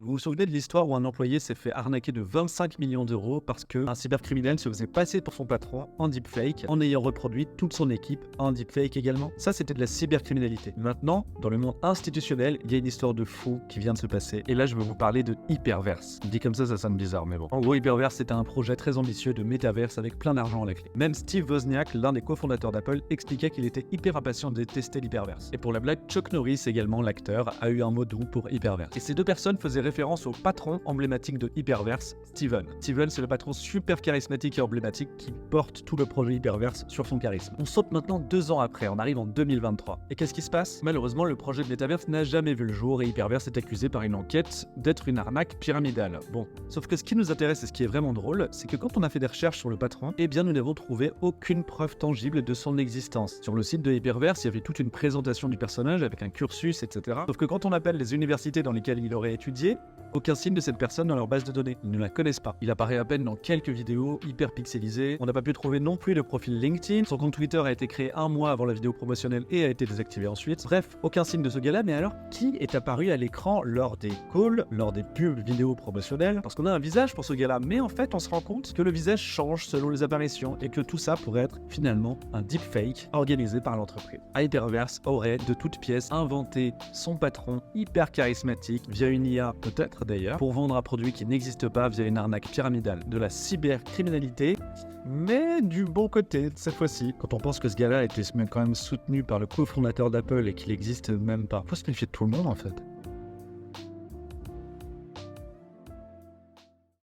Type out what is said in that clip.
Vous vous souvenez de l'histoire où un employé s'est fait arnaquer de 25 millions d'euros parce qu'un cybercriminel se faisait passer pour son patron en deepfake en ayant reproduit toute son équipe en deepfake également? Ça, c'était de la cybercriminalité. Maintenant, dans le monde institutionnel, il y a une histoire de fou qui vient de se passer. Et là, je veux vous parler de Hyperverse. Dit comme ça sonne bizarre, mais bon. En gros, Hyperverse, c'était un projet très ambitieux de métaverse avec plein d'argent à la clé. Même Steve Wozniak, l'un des cofondateurs d'Apple, expliquait qu'il était hyper impatient de tester l'Hyperverse. Et pour la blague, Chuck Norris, également l'acteur, a eu un mot doux pour Hyperverse. Et ces deux personnes faisaient référence au patron emblématique de Hyperverse, Steven. Steven, c'est le patron super charismatique et emblématique qui porte tout le projet Hyperverse sur son charisme. On saute maintenant 2 ans après, on arrive en 2023. Et qu'est-ce qui se passe? Malheureusement, le projet de Metaverse n'a jamais vu le jour et Hyperverse est accusé par une enquête d'être une arnaque pyramidale. Bon, sauf que ce qui nous intéresse et ce qui est vraiment drôle, c'est que quand on a fait des recherches sur le patron, eh bien nous n'avons trouvé aucune preuve tangible de son existence. Sur le site de Hyperverse, il y avait toute une présentation du personnage avec un cursus, etc. Sauf que quand on appelle les universités dans lesquelles il aurait étudié, aucun signe de cette personne dans leur base de données. Ils ne la connaissent pas. Il apparaît à peine dans quelques vidéos hyper pixelisées. On n'a pas pu trouver non plus de profil LinkedIn. Son compte Twitter a été créé 1 mois avant la vidéo promotionnelle et a été désactivé ensuite. Bref, aucun signe de ce gars-là. Mais alors, qui est apparu à l'écran lors des calls, lors des pubs vidéo promotionnelles? Parce qu'on a un visage pour ce gars-là. Mais en fait, on se rend compte que le visage change selon les apparitions et que tout ça pourrait être finalement un deepfake organisé par l'entreprise. Hyperverse aurait de toutes pièces inventé son patron hyper charismatique via une IA, peut-être d'ailleurs, pour vendre un produit qui n'existe pas via une arnaque pyramidale. De la cybercriminalité, mais du bon côté cette fois-ci. Quand on pense que ce gars-là était quand même soutenu par le cofondateur d'Apple et qu'il existe même pas, faut se méfier de tout le monde en fait.